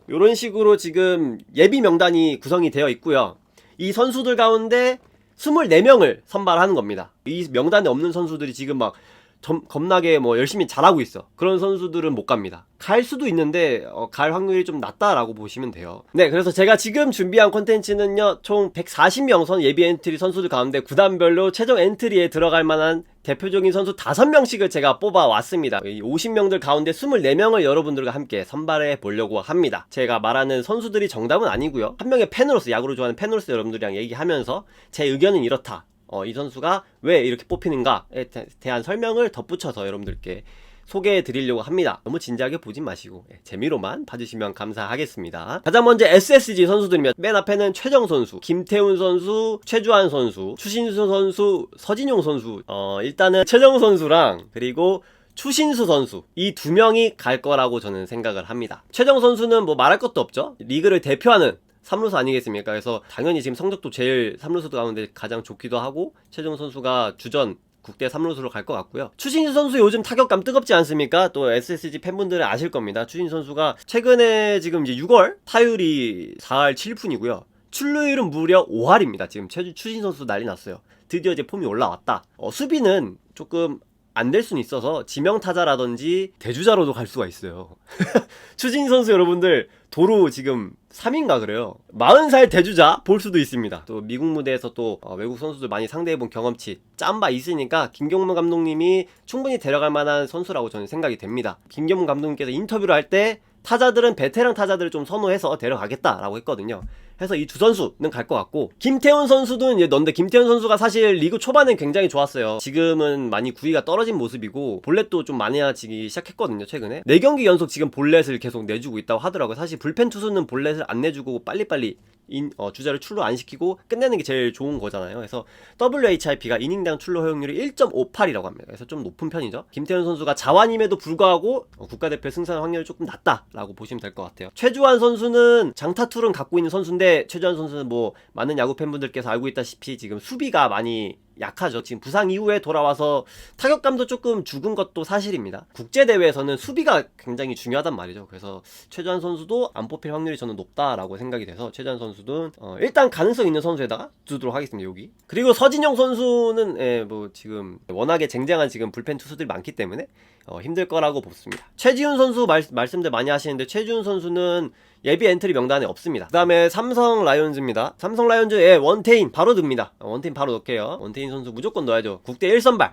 이런 식으로 지금 예비 명단이 구성이 되어 있고요. 이 선수들 가운데 24명을 선발하는 겁니다. 이 명단에 없는 선수들이 지금 막 겁나게 뭐 열심히 잘하고 있어. 그런 선수들은 못 갑니다. 갈 수도 있는데 갈 확률이 좀 낮다라고 보시면 돼요. 네, 그래서 제가 지금 준비한 콘텐츠는요, 총 140명 선 예비 엔트리 선수들 가운데 구단별로 최종 엔트리에 들어갈 만한 대표적인 선수 5명씩을 제가 뽑아왔습니다. 이 50명들 가운데 24명을 여러분들과 함께 선발해 보려고 합니다. 제가 말하는 선수들이 정답은 아니고요, 한 명의 팬으로서, 야구를 좋아하는 팬으로서 여러분들이랑 얘기하면서 제 의견은 이렇다, 이 선수가 왜 이렇게 뽑히는가에 대한 설명을 덧붙여서 여러분들께 소개해 드리려고 합니다. 너무 진지하게 보진 마시고 재미로만 봐주시면 감사하겠습니다. 가장 먼저 SSG 선수들이면 맨 앞에는 최정 선수, 김태훈 선수, 최주환 선수, 추신수 선수, 서진용 선수. 일단은 최정 선수랑 그리고 추신수 선수, 이 두 명이 갈 거라고 저는 생각을 합니다. 최정 선수는 뭐 말할 것도 없죠. 리그를 대표하는 3루수 아니겠습니까? 그래서 당연히 지금 성적도 제일 3루수 가운데 가장 좋기도 하고, 최정 선수가 주전 국대 3루수로 갈 것 같고요. 추신수 선수 요즘 타격감 뜨겁지 않습니까? 또 SSG 팬분들은 아실 겁니다. 추신수 선수가 최근에 지금 이제 6월 타율이 4할 7푼이고요. 출루율은 무려 5할입니다. 지금 추신수 선수 난리 났어요. 드디어 이제 폼이 올라왔다. 수비는 조금 안 될 수는 있어서 지명타자라든지 대주자로도 갈 수가 있어요. 추진수 선수 여러분들 도루 지금 3인가 그래요. 40살 대주자 볼 수도 있습니다. 또 미국 무대에서 또 외국 선수들 많이 상대해본 경험치 짬바 있으니까 김경문 감독님이 충분히 데려갈 만한 선수라고 저는 생각이 됩니다. 김경문 감독님께서 인터뷰를 할 때 타자들은 베테랑 타자들을 좀 선호해서 데려가겠다라고 했거든요. 해서 이 두 선수는 갈 것 같고, 김태훈 선수는 이제 넌데, 김태훈 선수가 사실 리그 초반엔 굉장히 좋았어요. 지금은 많이 구위가 떨어진 모습이고 볼넷도 좀 많아지기 시작했거든요. 최근에 4경기 연속 지금 볼넷을 계속 내주고 있다고 하더라고요. 사실 불펜 투수는 볼넷을 안 내주고 빨리빨리 주자를 출루 안 시키고 끝내는 게 제일 좋은 거잖아요. 그래서 WHIP가 이닝당 출루 허용률이 1.58이라고 합니다. 그래서 좀 높은 편이죠. 김태현 선수가 자완임에도 불구하고 국가대표 승산 확률이 조금 낮다라고 보시면 될 것 같아요. 최주환 선수는 장타툴은 갖고 있는 선수인데, 최주환 선수는 뭐 많은 야구 팬분들께서 알고 있다시피 지금 수비가 많이 약하죠. 지금 부상 이후에 돌아와서 타격감도 조금 죽은 것도 사실입니다. 국제대회에서는 수비가 굉장히 중요하단 말이죠. 그래서 최주환 선수도 안 뽑힐 확률이 저는 높다라고 생각이 돼서 최주환 선수는 일단 가능성 있는 선수에다가 두도록 하겠습니다. 여기. 그리고 서진영 선수는 뭐 지금 워낙에 쟁쟁한 지금 불펜 투수들이 많기 때문에 힘들 거라고 보습니다. 최지훈 선수 말씀들 많이 하시는데, 최지훈 선수는 예비 엔트리 명단에 없습니다. 그 다음에 삼성 라이온즈입니다. 삼성 라이온즈 원태인 바로 듭니다. 원태인 바로 넣게요. 원태인 선수 무조건 넣어야죠. 국대 1선발.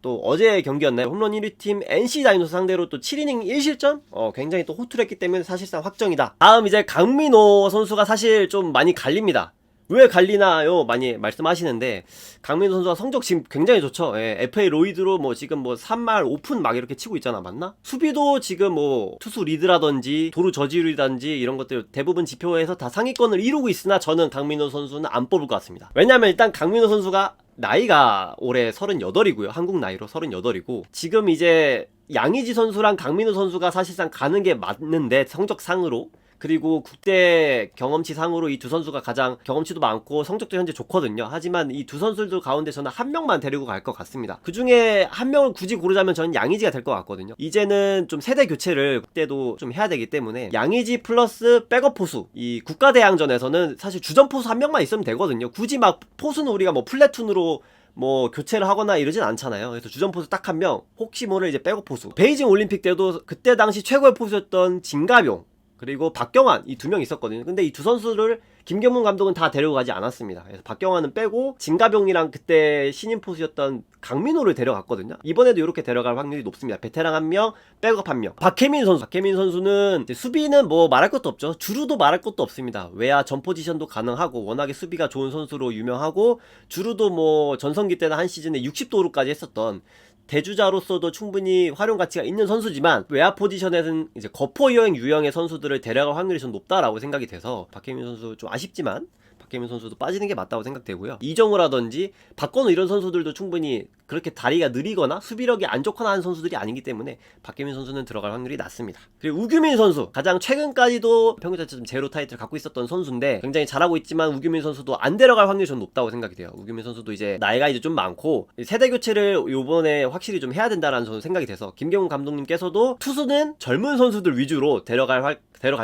또 어제 경기였나요? 홈런 1위 팀 NC 다이노스 상대로 또 7이닝 1실점? 굉장히 또 호투를 했기 때문에 사실상 확정이다. 다음 이제 강민호 선수가 사실 좀 많이 갈립니다. 왜 갈리나요? 많이 말씀하시는데, 강민호 선수가 성적 지금 굉장히 좋죠. FA 로이드로 뭐 지금 뭐 3말 오픈 막 이렇게 치고 있잖아. 맞나? 수비도 지금 뭐 투수 리드라든지 도루 저지율이라든지 이런 것들 대부분 지표에서 다 상위권을 이루고 있으나, 저는 강민호 선수는 안 뽑을 것 같습니다. 왜냐면 일단 강민호 선수가 나이가 올해 38이고요. 한국 나이로 38이고, 지금 이제 양의지 선수랑 강민호 선수가 사실상 가는 게 맞는데, 성적상으로, 그리고 국대 경험치 상으로 이 두 선수가 가장 경험치도 많고 성적도 현재 좋거든요. 하지만 이 두 선수들 가운데 저는 한 명만 데리고 갈 것 같습니다. 그 중에 한 명을 굳이 고르자면 저는 양의지가 될 것 같거든요. 이제는 좀 세대 교체를 국대도 좀 해야 되기 때문에 양의지 플러스 백업 포수, 이 국가대항전에서는 사실 주전 포수 한 명만 있으면 되거든요. 굳이 막 포수는 우리가 뭐 플래툰으로 뭐 교체를 하거나 이러진 않잖아요. 그래서 주전 포수 딱 한 명, 혹시 모를 이제 백업 포수. 베이징 올림픽 때도 그때 당시 최고의 포수였던 진가병, 그리고 박경환, 이 두 명 있었거든요. 근데 이 두 선수를 김경문 감독은 다 데려가지 않았습니다. 그래서 박경환은 빼고 진가병이랑 그때 신인 포수였던 강민호를 데려갔거든요. 이번에도 이렇게 데려갈 확률이 높습니다. 베테랑 한 명, 백업 한 명. 박혜민 선수는 수비는 뭐 말할 것도 없죠. 주루도 말할 것도 없습니다. 외야 전 포지션도 가능하고 워낙에 수비가 좋은 선수로 유명하고, 주루도 뭐 전성기 때는 한 시즌에 60도루까지 했었던 대주자로서도 충분히 활용 가치가 있는 선수지만, 외야 포지션에는 이제 거포 여행 유형의 선수들을 데려갈 확률이 좀 높다라고 생각이 돼서 박혜민 선수 좀 아쉽지만 박계민 선수도 빠지는 게 맞다고 생각되고요. 이정우라든지 박건우 이런 선수들도 충분히 그렇게 다리가 느리거나 수비력이 안 좋거나 하는 선수들이 아니기 때문에 박계민 선수는 들어갈 확률이 낮습니다. 그리고 우규민 선수, 가장 최근까지도 평균 자책점 제로 타이틀을 갖고 있었던 선수인데 굉장히 잘하고 있지만 우규민 선수도 안 데려갈 확률이 좀 높다고 생각이 돼요. 우규민 선수도 이제 나이가 이제 좀 많고 세대 교체를 요번에 확실히 좀 해야 된다라는 저는 생각이 돼서 김경훈 감독님께서도 투수는 젊은 선수들 위주로 데려갈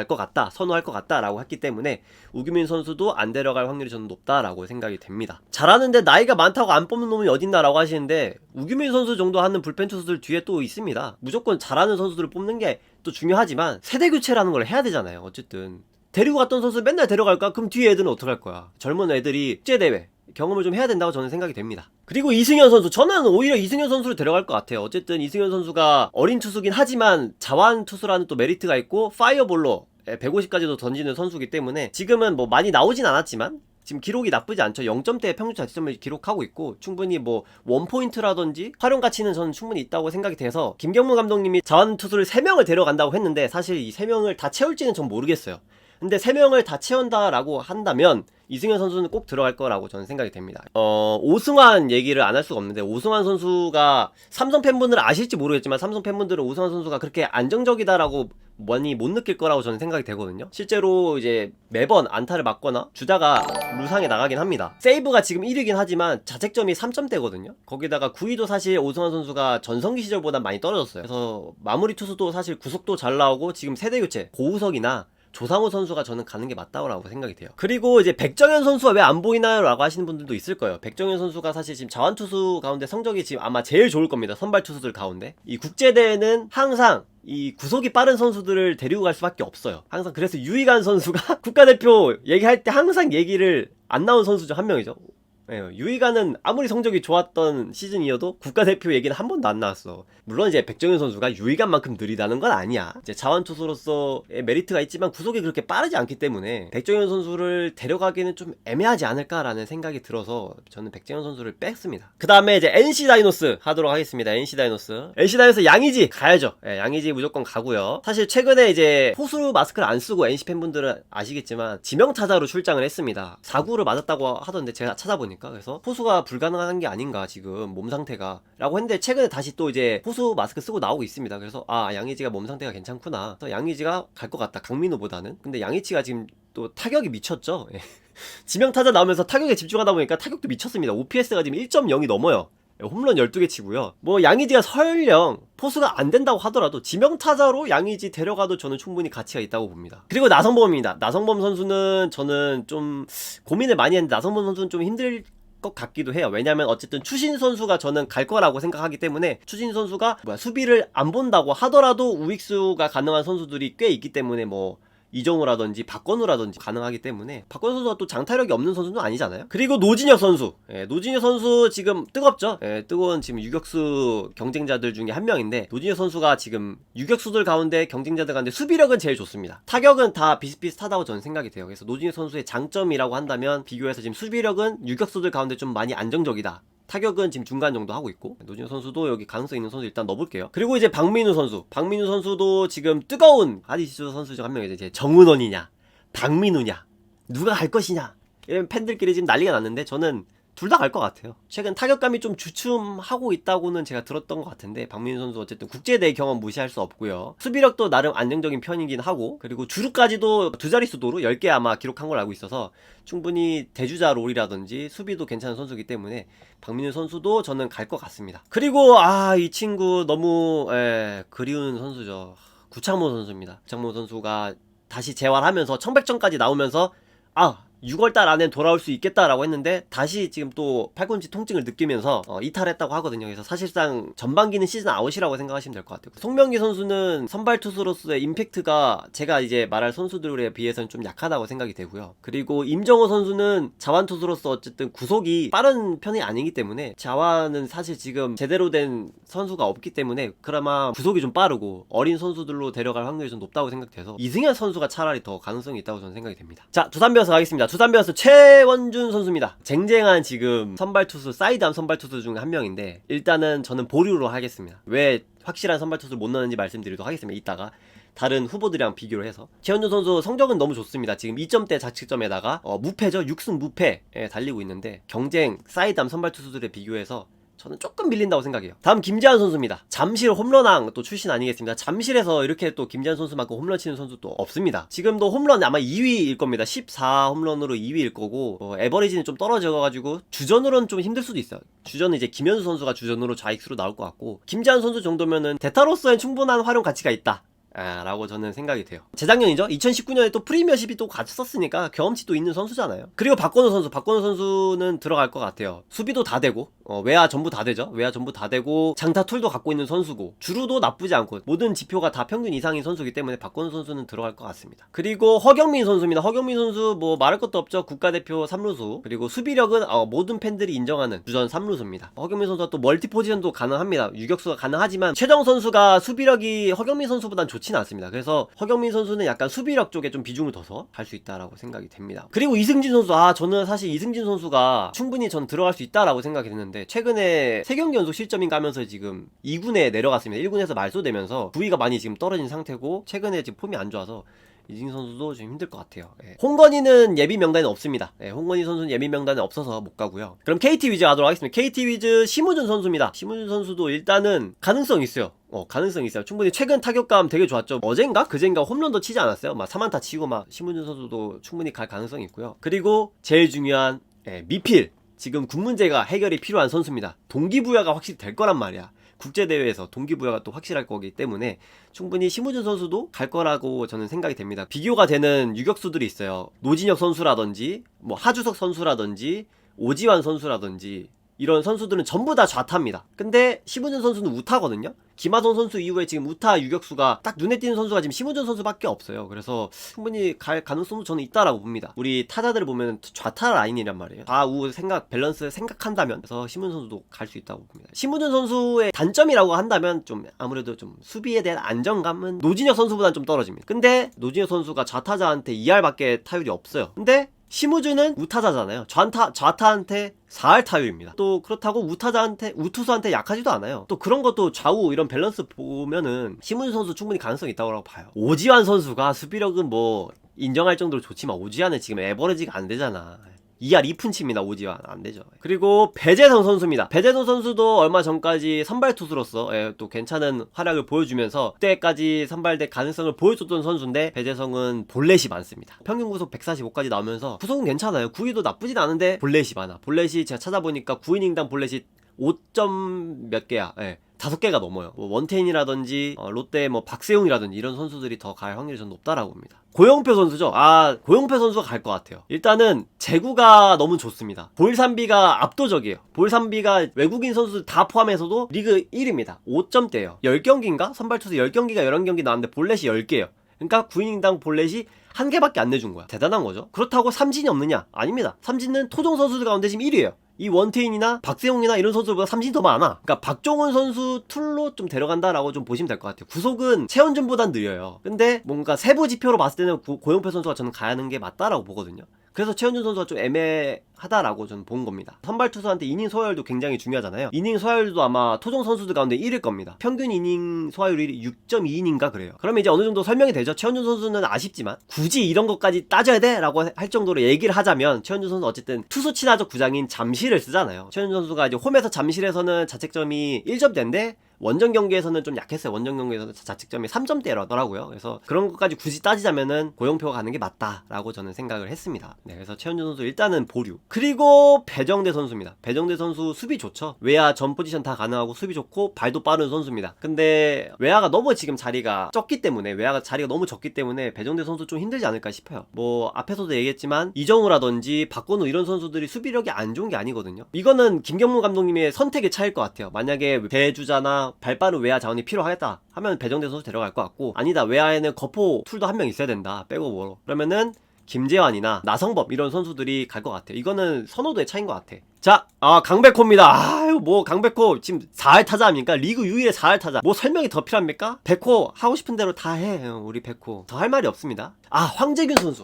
것 같다, 선호할 것 같다라고 했기 때문에 우규민 선수도 안 데려갈 확률이 저는 높다라고 생각이 됩니다. 잘하는데 나이가 많다고 안 뽑는 놈이 어딨나라고 하시는데 우규민 선수 정도 하는 불펜 투수들 뒤에 또 있습니다. 무조건 잘하는 선수들을 뽑는 게 또 중요하지만 세대 교체라는 걸 해야 되잖아요. 어쨌든 데리고 갔던 선수 맨날 데려갈까? 그럼 뒤에 애들은 어떡할 거야? 젊은 애들이 국제대회 경험을 좀 해야 된다고 저는 생각이 됩니다. 그리고 이승현 선수, 저는 오히려 이승현 선수를 데려갈 것 같아요. 어쨌든 이승현 선수가 어린 투수긴 하지만 자완 투수라는 또 메리트가 있고 파이어볼로 150까지도 던지는 선수이기 때문에 지금은 뭐 많이 나오진 않았지만 지금 기록이 나쁘지 않죠. 0점대의 평균 자책점을 기록하고 있고 충분히 뭐 원포인트라든지 활용 가치는 저는 충분히 있다고 생각이 돼서 김경문 감독님이 자완 투수를 3명을 데려간다고 했는데 사실 이 3명을 다 채울지는 전 모르겠어요. 근데 3명을 다 채운다라고 한다면 이승현 선수는 꼭 들어갈 거라고 저는 생각이 됩니다. 오승환 얘기를 안 할 수가 없는데 오승환 선수가 삼성 팬분들은 아실지 모르겠지만 삼성 팬분들은 오승환 선수가 그렇게 안정적이다라고 많이 못 느낄 거라고 저는 생각이 되거든요. 실제로 이제 매번 안타를 맞거나 주자가 루상에 나가긴 합니다. 세이브가 지금 1위긴 하지만 자책점이 3점대거든요. 거기다가 구위도 사실 오승환 선수가 전성기 시절보다 많이 떨어졌어요. 그래서 마무리 투수도 사실 구속도 잘 나오고 지금 세대 교체 고우석이나 조상우 선수가 저는 가는 게 맞다고 생각이 돼요. 그리고 이제 백정현 선수가 왜 안 보이나요? 라고 하시는 분들도 있을 거예요. 백정현 선수가 사실 지금 자완투수 가운데 성적이 지금 아마 제일 좋을 겁니다. 선발투수들 가운데. 이 국제대회는 항상 이 구속이 빠른 선수들을 데리고 갈 수밖에 없어요. 항상 그래서 유이간 선수가 국가대표 얘기할 때 항상 얘기를 안 나온 선수 중 한 명이죠. 예, 유이가는 아무리 성적이 좋았던 시즌이어도 국가대표 얘기는 한 번도 안 나왔어. 물론 이제 백정현 선수가 유이간만큼 느리다는 건 아니야. 이제 자완투수로서의 메리트가 있지만 구속이 그렇게 빠르지 않기 때문에 백정현 선수를 데려가기는 좀 애매하지 않을까라는 생각이 들어서 저는 백정현 선수를 뺐습니다. 그 다음에 이제 NC 다이노스 하도록 하겠습니다. NC 다이노스 양의지 가야죠. 예, 양의지 무조건 가고요. 사실 최근에 이제 포수 마스크를 안 쓰고 NC 팬분들은 아시겠지만 지명타자로 출장을 했습니다. 4구를 맞았다고 하던데 제가 찾아보니까 그래서 포수가 불가능한 게 아닌가 지금 몸 상태가 라고 했는데 최근에 다시 또 이제 포수 마스크 쓰고 나오고 있습니다. 그래서 양의지가 몸 상태가 괜찮구나. 그래서 양의지가 갈 것 같다 강민우보다는. 근데 양의지가 지금 또 타격이 미쳤죠. 지명타자 나오면서 타격에 집중하다 보니까 타격도 미쳤습니다. OPS가 지금 1.0이 넘어요. 홈런 12개 치고요. 뭐 양의지가 설령 포수가 안 된다고 하더라도 지명타자로 양의지 데려가도 저는 충분히 가치가 있다고 봅니다. 그리고 나성범입니다. 나성범 선수는 저는 좀 고민을 많이 했는데 나성범 선수는 좀 힘들 것 같기도 해요. 왜냐면 어쨌든 추신 선수가 저는 갈 거라고 생각하기 때문에 추신 선수가 수비를 안 본다고 하더라도 우익수가 가능한 선수들이 꽤 있기 때문에 뭐 이정우라든지 박건우라든지 가능하기 때문에 박건우 선수가 또 장타력이 없는 선수는 아니잖아요. 그리고 노진혁 선수, 노진혁 선수 지금 뜨겁죠. 뜨거운 지금 유격수 경쟁자들 중에 한 명인데 노진혁 선수가 지금 유격수들 가운데 경쟁자들 가운데 수비력은 제일 좋습니다. 타격은 다 비슷비슷하다고 저는 생각이 돼요. 그래서 노진혁 선수의 장점이라고 한다면 비교해서 지금 수비력은 유격수들 가운데 좀 많이 안정적이다. 타격은 지금 중간 정도 하고 있고 노진혁 선수도 여기 가능성 있는 선수 일단 넣어볼게요. 그리고 이제 박민우 선수도 지금 뜨거운 아디시스 선수 중 한 명이죠. 이제 정은원이냐 박민우냐 누가 갈 것이냐 이런 팬들끼리 지금 난리가 났는데 저는 둘 다 갈 것 같아요. 최근 타격감이 좀 주춤하고 있다고는 제가 들었던 것 같은데 박민우 선수 어쨌든 국제대회 경험 무시할 수 없고요. 수비력도 나름 안정적인 편이긴 하고 그리고 주루까지도 두 자릿수 도루 10개 아마 기록한 걸 알고 있어서 충분히 대주자 롤이라든지 수비도 괜찮은 선수이기 때문에 박민우 선수도 저는 갈 것 같습니다. 그리고 이 친구 너무 그리운 선수죠. 구창모 선수입니다. 구창모 선수가 다시 재활하면서 청백전까지 나오면서 6월달 안에 돌아올 수 있겠다라고 했는데 다시 지금 또 팔꿈치 통증을 느끼면서 이탈했다고 하거든요. 그래서 사실상 전반기는 시즌 아웃이라고 생각하시면 될 것 같아요. 송명기 선수는 선발 투수로서의 임팩트가 제가 이제 말할 선수들에 비해서는 좀 약하다고 생각이 되고요. 그리고 임정호 선수는 자완 투수로서 어쨌든 구속이 빠른 편이 아니기 때문에 자완은 사실 지금 제대로 된 선수가 없기 때문에 그나마 구속이 좀 빠르고 어린 선수들로 데려갈 확률이 좀 높다고 생각돼서 이승현 선수가 차라리 더 가능성이 있다고 저는 생각이 됩니다. 자, 두산 베어스 가겠습니다. 두산 베어스 최원준 선수입니다. 쟁쟁한 지금 선발투수 사이드암 선발투수 중에 한 명인데 일단은 저는 보류로 하겠습니다. 왜 확실한 선발투수를 못 넣는지 말씀드리도록 하겠습니다. 이따가 다른 후보들이랑 비교를 해서. 최현준 선수 성적은 너무 좋습니다. 지금 2점대 자책점에다가 무패죠. 6승 무패에 달리고 있는데 경쟁 사이드암 선발 투수들에 비교해서 저는 조금 밀린다고 생각해요. 다음 김재환 선수입니다. 잠실 홈런왕 또 출신 아니겠습니까? 잠실에서 이렇게 또 김재환 선수만큼 홈런 치는 선수 또 없습니다. 지금도 홈런 아마 2위일 겁니다. 14 홈런으로 2위일 거고 에버리지는 좀 떨어져가지고 주전으로는 좀 힘들 수도 있어요. 주전은 이제 김현수 선수가 주전으로 좌익수로 나올 것 같고 김재환 선수 정도면은 대타로서의 충분한 활용 가치가 있다 라고 저는 생각이 돼요. 재작년이죠. 2019년에 또 프리미어십이 또 같이 썼으니까 경험치 도 있는 선수잖아요. 그리고 박건우 선수는 들어갈 것 같아요. 수비도 다 되고 외야 전부 다 되죠. 외야 전부 다 되고 장타 툴도 갖고 있는 선수고 주루도 나쁘지 않고 모든 지표가 다 평균 이상인 선수이기 때문에 박건우 선수는 들어갈 것 같습니다. 그리고 허경민 선수입니다. 허경민 선수 뭐 말할 것도 없죠. 국가대표 3루수. 그리고 수비력은 모든 팬들이 인정하는 주전 3루수입니다. 허경민 선수가 또 멀티 포지션도 가능합니다. 유격수가 가능하지만 최정 선수가 수비력이 허경민 선수보단 좋지 않습니다. 그래서 허경민 선수는 약간 수비력 쪽에 좀 비중을 둬서 갈 수 있다라고 생각이 됩니다. 그리고 이승진 선수, 저는 사실 이승진 선수가 충분히 전 들어갈 수 있다라고 생각이 됐는데 최근에 3경기 연속 실점인가 하면서 지금 2군에 내려갔습니다. 1군에서 말소되면서 부위가 많이 지금 떨어진 상태고 최근에 지금 폼이 안 좋아서 이승진 선수도 좀 힘들 것 같아요. 홍건희는 예비 명단에 없습니다. 홍건희 선수는 예비 명단에 없어서 못 가고요. 그럼 KT 위즈 가도록 하겠습니다. KT 위즈 심우준 선수입니다. 심우준 선수도 일단은 가능성 있어요. 가능성 있어요. 충분히 최근 타격감 되게 좋았죠. 어젠가? 그젠가 홈런도 치지 않았어요? 막 3안타 치고 막 심우준 선수도 충분히 갈 가능성이 있고요. 그리고 제일 중요한 미필. 지금 국문제가 해결이 필요한 선수입니다. 동기부여가 확실히 될 거란 말이야. 국제대회에서 동기부여가 또 확실할 거기 때문에 충분히 심우준 선수도 갈 거라고 저는 생각이 됩니다. 비교가 되는 유격수들이 있어요. 노진혁 선수라든지 뭐 하주석 선수라든지 오지환 선수라든지 이런 선수들은 전부 다 좌타입니다. 근데 심우준 선수는 우타거든요. 김하성 선수 이후에 지금 우타 유격수가 딱 눈에 띄는 선수가 지금 심우준 선수밖에 없어요. 그래서 충분히 갈 가능성도 저는 있다라고 봅니다. 우리 타자들을 보면 좌타 라인이란 말이에요. 좌우 밸런스 생각한다면 그래서 심우준 선수도 갈 수 있다고 봅니다. 심우준 선수의 단점이라고 한다면 좀 아무래도 좀 수비에 대한 안정감은 노진혁 선수보다는 좀 떨어집니다. 근데 노진혁 선수가 좌타자한테 2할밖에 타율이 없어요. 근데 심우준은 우타자잖아요. 좌타한테 4할 타율입니다. 또 그렇다고 우투수한테 약하지도 않아요. 또 그런 것도 좌우 이런 밸런스 보면은 심우준 선수 충분히 가능성이 있다고 봐요. 오지환 선수가 수비력은 뭐 인정할 정도로 좋지만 오지환은 지금 에버리지가 안 되잖아. 2할 2푼치입니다. 오지환 안 되죠. 그리고 배재성 선수입니다. 배재성 선수도 얼마 전까지 선발 투수로서 또 괜찮은 활약을 보여주면서 그때까지 선발될 가능성을 보여줬던 선수인데 배재성은 볼넷이 많습니다. 평균 구속 145까지 나오면서 구속은 괜찮아요. 구위도 나쁘진 않은데 볼넷이 많아. 볼넷이 제가 찾아보니까 9이닝당 볼넷이 5점 몇 개야. 5개가 넘어요. 뭐 원태인이라든지 롯데 뭐 박세웅이라든지 이런 선수들이 더 갈 확률이 전 높다라고 봅니다. 고영표 선수죠. 고영표 선수가 갈 것 같아요. 일단은 제구가 너무 좋습니다. 볼삼비가 압도적이에요. 볼삼비가 외국인 선수들 다 포함해서도 리그 1위입니다. 5점대예요. 10경기인가? 선발투수 10경기가 11경기 나왔는데 볼넷이 10개예요. 그러니까 9이닝당 볼넷이 1개밖에 안 내준 거야. 대단한 거죠. 그렇다고 삼진이 없느냐? 아닙니다. 삼진은 토종 선수들 가운데 지금 1위예요. 이 원태인이나 박세웅이나 이런 선수들보다 삼진이 더 많아. 그러니까 박종훈 선수 툴로 좀 데려간다라고 좀 보시면 될 것 같아요. 구속은 최원준보단 느려요. 근데 뭔가 세부 지표로 봤을 때는 고영표 선수가 저는 가는 게 맞다라고 보거든요. 그래서 최원준 선수가 좀 애매하다라고 저는 본 겁니다. 선발 투수한테 이닝 소화율도 굉장히 중요하잖아요. 이닝 소화율도 아마 토종 선수들 가운데 1일 겁니다. 평균 이닝 소화율이 6.2이닝인가 그래요. 그러면 이제 어느 정도 설명이 되죠. 최원준 선수는 아쉽지만 굳이 이런 것까지 따져야 돼? 라고 할 정도로 얘기를 하자면 최원준 선수 어쨌든 투수 친화적 구장인 잠실을 쓰잖아요. 최원준 선수가 이제 홈에서 잠실에서는 자책점이 1점대인데 원정 경기에서는 좀 약했어요. 원정 경기에서는 자책점이 3점대라더라고요. 그래서 그런 것까지 굳이 따지자면은 고영표가 가는 게 맞다라고 저는 생각을 했습니다. 그래서 최원준 선수 일단은 보류. 그리고 배정대 선수입니다. 배정대 선수 수비 좋죠. 외야 전 포지션 다 가능하고 수비 좋고 발도 빠른 선수입니다. 근데 외야가 너무 지금 자리가 적기 때문에 배정대 선수 좀 힘들지 않을까 싶어요. 뭐 앞에서도 얘기했지만 이정우라든지 박건우 이런 선수들이 수비력이 안 좋은 게 아니거든요. 이거는 김경문 감독님의 선택의 차이일 것 같아요. 만약에 대주자나 발빠른 외야 자원이 필요하겠다 하면 배정대 선수 데려갈 것 같고, 아니다 외야에는 거포 툴도 한 명 있어야 된다 백오버로, 그러면은 김재환이나 나성범 이런 선수들이 갈 것 같아요. 이거는 선호도의 차이인 것 같아. 자, 강백호입니다. 뭐 강백호 지금 4할 타자 아닙니까? 리그 유일의 4할 타자. 뭐 설명이 더 필요합니까? 백호 하고 싶은 대로 다 해. 우리 백호 더 할 말이 없습니다. 황재균 선수.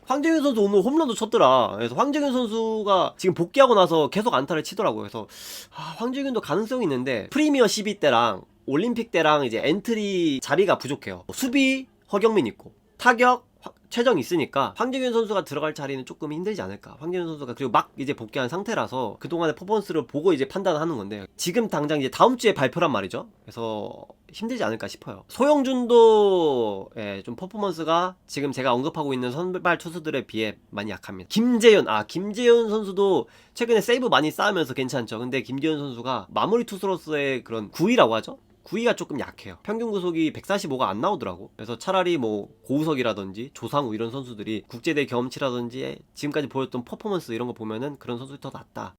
황재균 선수 오늘 홈런도 쳤더라. 그래서 황재균 선수가 지금 복귀하고 나서 계속 안타를 치더라고요. 그래서 황재균도 가능성이 있는데 프리미어 12 때랑 올림픽 때랑 이제 엔트리 자리가 부족해요. 수비 허경민 있고 타격 최정 있으니까 황재균 선수가 들어갈 자리는 조금 힘들지 않을까. 황재균 선수가 그리고 막 이제 복귀한 상태라서 그동안의 퍼포먼스를 보고 이제 판단하는 건데 지금 당장 이제 다음 주에 발표란 말이죠. 그래서 힘들지 않을까 싶어요. 소영준도 좀 퍼포먼스가 지금 제가 언급하고 있는 선발 투수들에 비해 많이 약합니다. 김재현 선수도 최근에 세이브 많이 쌓으면서 괜찮죠. 근데 김재현 선수가 마무리 투수로서의 그런 구위라고 하죠. 구위가 조금 약해요. 평균 구속이 145가 안 나오더라고. 그래서 차라리 뭐 고우석이라든지 조상우 이런 선수들이 국제대 경험치라든지 지금까지 보였던 퍼포먼스 이런 거 보면은 그런 선수들이 더 낫다.